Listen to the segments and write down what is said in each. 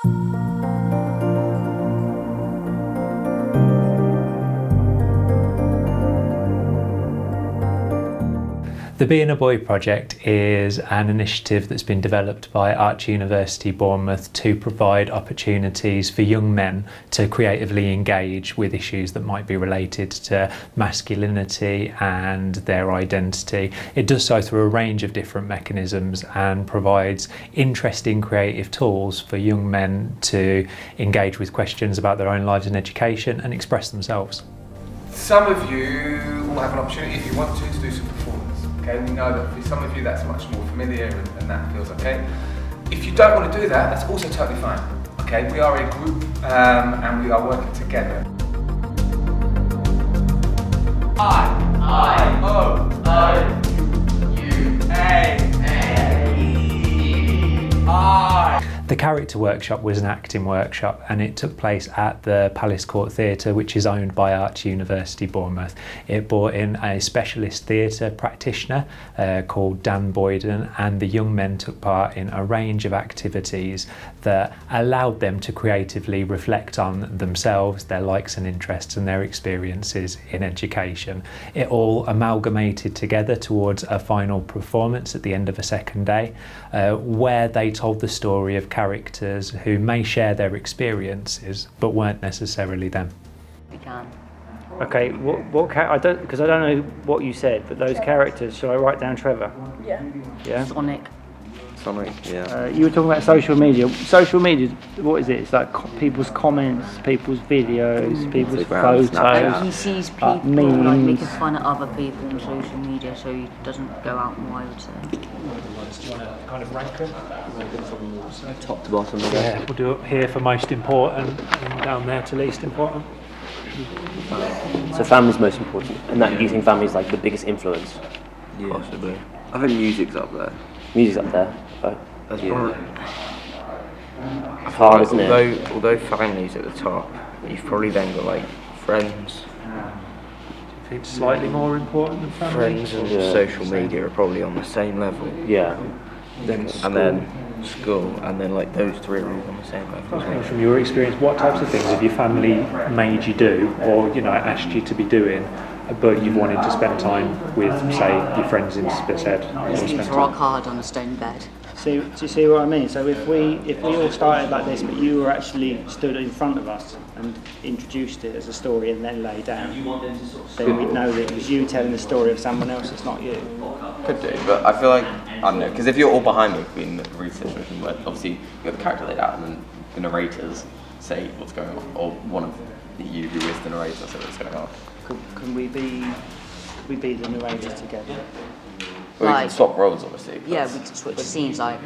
The Being a Boy project is an initiative that's been developed by Arch University Bournemouth to provide opportunities for young men to creatively engage with issues that might be related to masculinity and their identity. It does so through a range of different mechanisms and provides interesting creative tools for young men to engage with questions about their own lives and education and express themselves. Some of you will have an opportunity, if you want to do some performance. Okay, we know that for some of you that's much more familiar and that feels okay. If you don't want to do that, that's also totally fine. Okay, we are a group and we are working together. The character workshop was an acting workshop and it took place at the Palace Court Theatre, which is owned by Arch University Bournemouth. It brought in a specialist theatre practitioner called Dan Boyden, and the young men took part in a range of activities that allowed them to creatively reflect on themselves, their likes and interests and their experiences in education. It all amalgamated together towards a final performance at the end of a second day where they told the story of characters who may share their experiences but weren't necessarily them. We can. Okay, I don't know what you said, but those characters, shall I write down Trevor? Yeah. Yeah? Sonic, Yeah. You were talking about social media. Social media, what is it? It's like people's comments, people's videos, people's photos. he sees people like memes. making fun of other people on social media, so he doesn't go out more, I would say. Do you want to kind of rank them? Top to bottom. Yeah, we'll do it here for most important and down there to least important. So family's most important, and that, do you think family's like the biggest influence? Yeah. Possibly. I think music's up there. Music's up there. That's Yeah. It's hard, isn't it? Although family's at the top, you've probably then got like friends. I think it's slightly more important than family. Friends and social media are probably on the same level. Yeah. And then school, and then like those three are all on the same level as well. From your experience, what types of things have your family made you do, or asked you to be doing, but you've wanted to spend time with, say, your friends instead? Listening to rock hard on a stone bed. Do you see what I mean? So if we all started like this, but you were actually stood in front of us and introduced it as a story and then lay down, then we'd know that it was you telling the story of someone else, it's not you. Could do, but I feel like, I don't know, because if you're all behind me, being the research machine, where obviously you've got the character laid out and then the narrators say what's going on, or one of you who is the narrator say what's going on. Can we be the narrators together? Well, we can swap roles, obviously. Yeah, we can switch scenes. Like,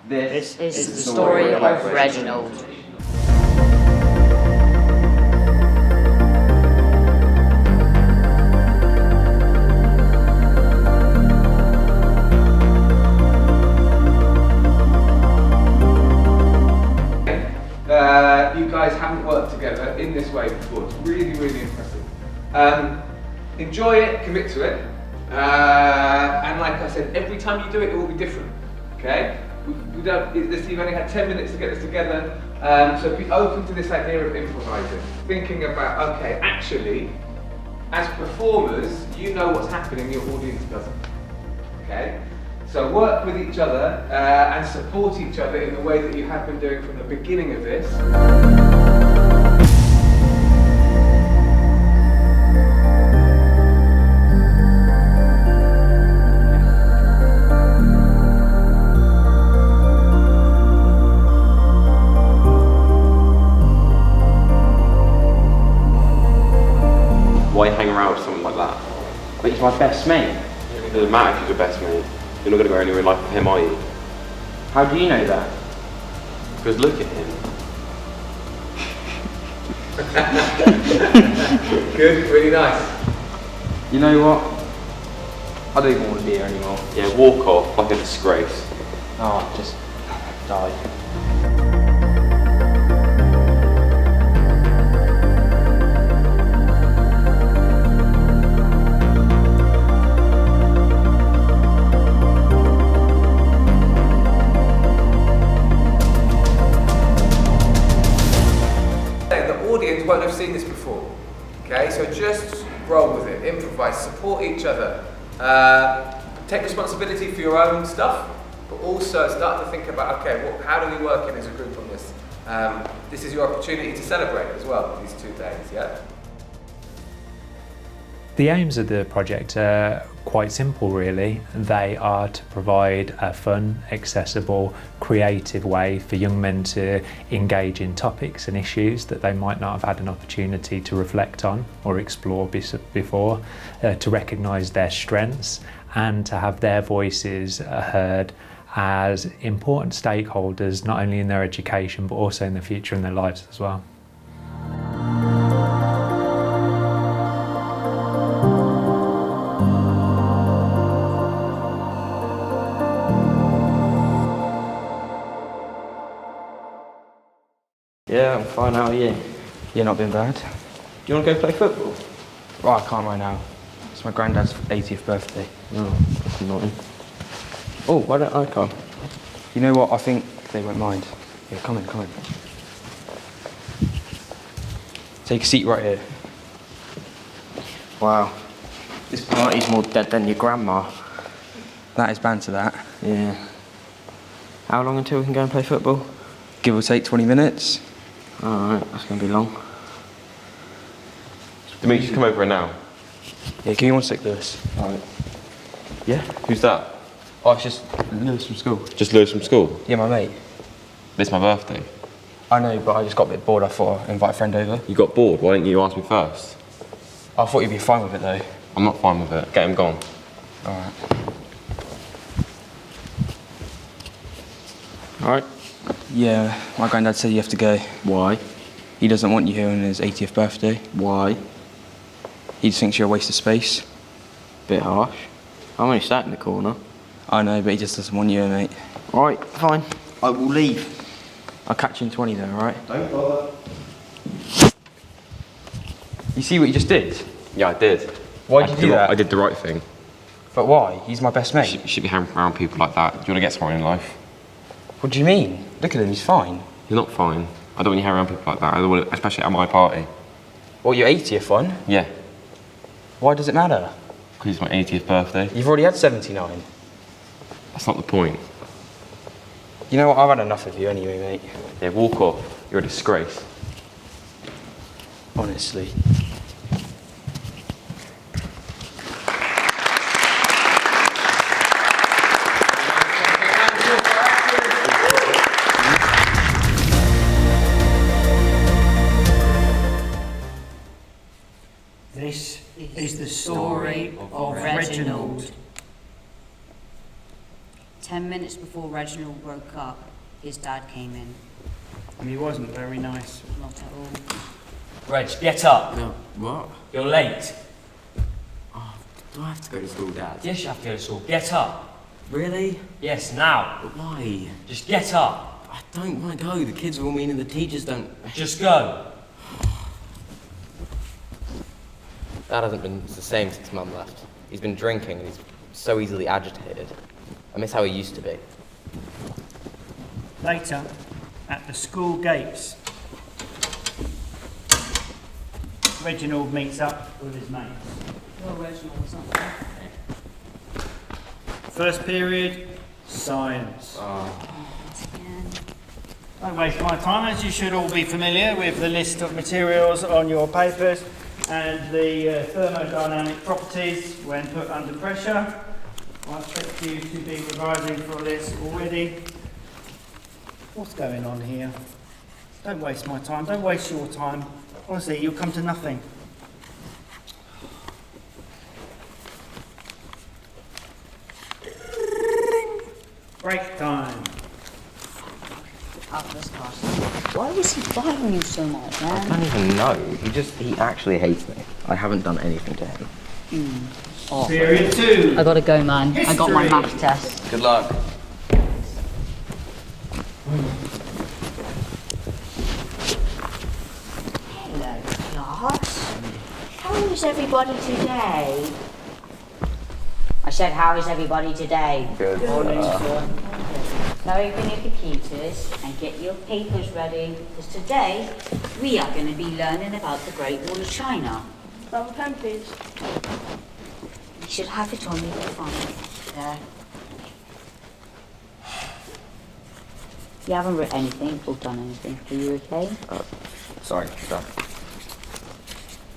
This is the story of Reginald. You guys haven't worked together in this way before. It's really, really impressive. Enjoy it, commit to it. And like I said, every time you do it, it will be different. Okay? You've only had 10 minutes to get this together. So be open to this idea of improvising. Thinking about, okay, actually, as performers, you know what's happening, your audience doesn't. Okay? So work with each other and support each other in the way that you have been doing from the beginning of this. Why hang around with someone like that? But he's my best mate. It doesn't matter if he's your best mate. You're not going to go anywhere in life with him, are you? How do you know that? Because look at him. Good, really nice. You know what? I don't even want to be here anymore. Yeah, walk off like a disgrace. Oh, just die. so just roll with it, improvise, support each other. Take responsibility for your own stuff, but also start to think about, okay, how do we work in as a group on this? This is your opportunity to celebrate as well, these 2 days, yeah? The aims of the project are quite simple really. They are to provide a fun, accessible, creative way for young men to engage in topics and issues that they might not have had an opportunity to reflect on or explore before, to recognise their strengths and to have their voices heard as important stakeholders, not only in their education but also in the future in their lives as well. Yeah, I'm fine. How are you? Yeah, not been bad. Do you want to go play football? Oh, I can't right now. It's my granddad's 80th birthday. No, that's annoying. Oh, why don't I come? You know what? I think they won't mind. Yeah, come in, come in. Take a seat right here. Wow. This party's more dead than your grandma. That is banter, that. Yeah. How long until we can go and play football? Give or take 20 minutes. Alright, that's going to be long. Demetrius, come over here now. Yeah, give me 1 sec, Lewis. Alright. Yeah? Who's that? Oh, it's just Lewis from school. Just Lewis from school? Yeah, my mate. It's my birthday. I know, but I just got a bit bored. I thought I'd invite a friend over. You got bored? Why didn't you ask me first? I thought you'd be fine with it, though. I'm not fine with it. Get him gone. Alright. Alright. Yeah, my granddad said you have to go. Why? He doesn't want you here on his 80th birthday. Why? He just thinks you're a waste of space. Bit harsh. I'm only sat in the corner. I know, but he just doesn't want you here, mate. Alright, fine. I will leave. I'll catch you in 20 though, alright? Don't bother. You see what you just did? Yeah, I did. Why'd you do that? I did the right thing. But why? He's my best You mate. should be hanging around people like that. Do you want to get somewhere in life? What do you mean? Look at him, he's fine. You're not fine. I don't want you hanging around people like that. I don't want to, especially at my party. What, your 80th one? Yeah, Why does it matter? because it's my 80th birthday. You've already had 79. That's not the point. You know what, I've had enough of you anyway, mate. Yeah, walk off. You're a disgrace. Honestly. This is the story of Reginald. 10 minutes before Reginald woke up, his dad came in. And he wasn't very nice. Not at all. Reg, get up. No, what? You're late. Oh, do I have to go to school, Dad? Yes, you have to go to school. Get up. Really? Yes, now. But why? Just get up. I don't want to go. The kids are all mean and the teachers don't... Just go. Dad hasn't been the same since Mum left. He's been drinking and he's so easily agitated. I miss how he used to be. Later, at the school gates, Reginald meets up with his mates. Well, Reginald's not there. First period, science. Don't waste my time, as you should all be familiar with the list of materials on your papers and the thermodynamic properties when put under pressure. I expect you to be revising for this already. What's going on here? Don't waste my time, don't waste your time. Honestly, you'll come to nothing. Break time. Out this class. Why was he fighting you so much, I man? don't even know. He actually hates me. I haven't done anything to him. Oh. Period 2. I gotta go, man. I got my History. math test. Good luck. Hello, class. How is everybody today? I said, how is everybody today? Good. Now open your computers and get your papers ready, because today we are going to be learning about the Great Wall of China. Grab a pen, please. You should have it on you, fine. There. You haven't written anything or done anything. Are you okay? Sorry.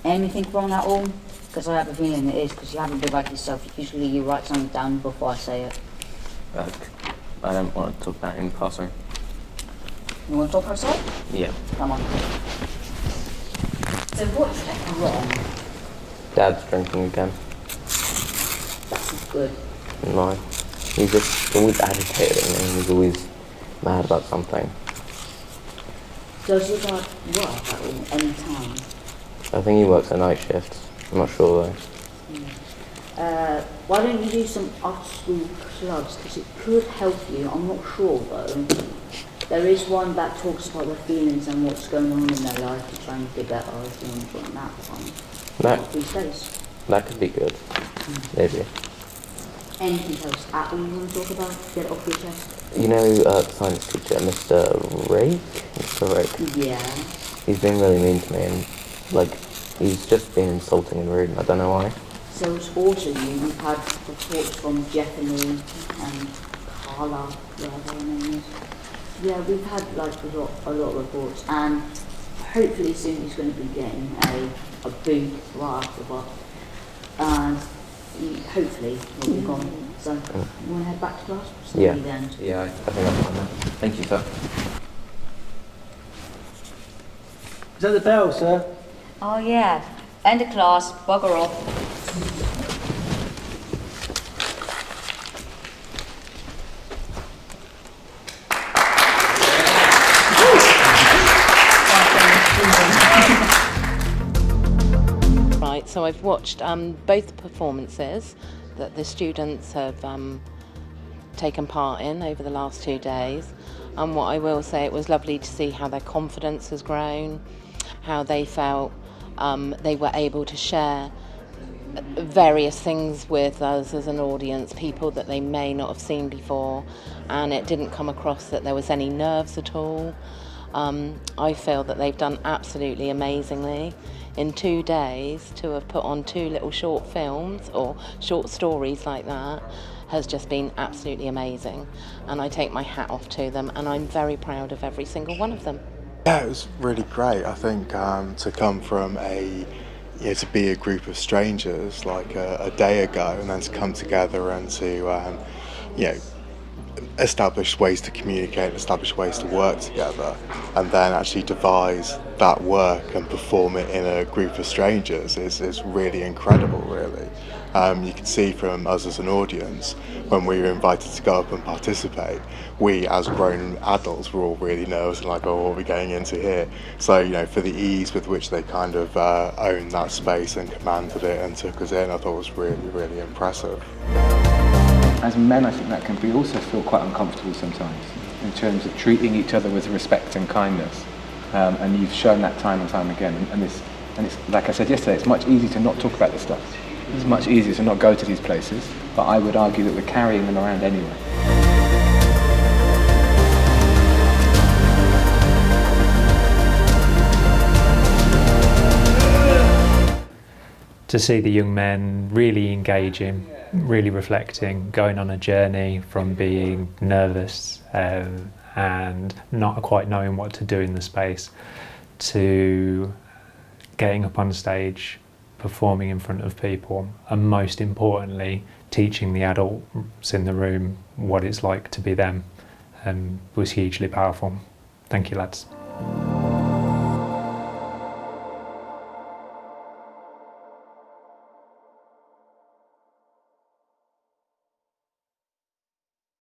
Anything wrong at all? Because I have a feeling it is, because you haven't been like yourself. Usually you write something down before I say it. I don't want to talk about it in classroom. You want to talk outside? Yeah. Come on. So what's wrong? Dad's drinking again. That's good. No. He's just always agitated and he's always mad about something. Does your dad work at all, any time? I think he works a night shift. I'm not sure though. Why don't you do some after-school clubs? Because it could help you. I'm not sure though. There is one that talks about their feelings and what's going on in their life to try and get better. If you want to join that one. These days. That could be good. Maybe. Anything else at all you want to talk about? Get it off your chest? You know, science teacher, Mr. Rake? Mr. Rake. Yeah. He's been really mean to me and, like, he's just been insulting and rude and I don't know why. So it's also you. We've had reports from Jeffany and Carla, whatever her name is. Yeah, we've had like a lot of reports, and hopefully soon he's going to be getting a boot right after that, and hopefully he'll be gone. So you want to head back to class? Yeah. Then. Yeah, I think I've done that. Thank you, sir. Is that the bell, sir? Oh yeah. End of class. Bugger off. Right, so I've watched both performances that the students have taken part in over the last 2 days, and what I will say, it was lovely to see how their confidence has grown, how they felt they were able to share various things with us as an audience, people that they may not have seen before, and it didn't come across that there was any nerves at all. I feel that they've done absolutely amazingly. In 2 days, to have put on 2 little short films or short stories like that has just been absolutely amazing, and I take my hat off to them, and I'm very proud of every single one of them. Yeah, it was really great. I think to come from to be a group of strangers like a day ago, and then to come together and to establish ways to communicate, establish ways to work together, and then actually devise that work and perform it in a group of strangers is really incredible, really. You can see from us as an audience, when we were invited to go up and participate, we as grown adults were all really nervous and like, oh, what are we going into here? So, for the ease with which they kind of owned that space and commanded it and took us in, I thought was really, really impressive. As men, I think that can be also feel quite uncomfortable sometimes in terms of treating each other with respect and kindness. And you've shown that time and time again. And it's like I said yesterday, it's much easier to not talk about this stuff. It's much easier to not go to these places, but I would argue that we're carrying them around anyway. To see the young men really engaging, really reflecting, going on a journey from being nervous and not quite knowing what to do in the space to getting up on stage, performing in front of people, and most importantly, teaching the adults in the room what it's like to be them, was hugely powerful. Thank you, lads.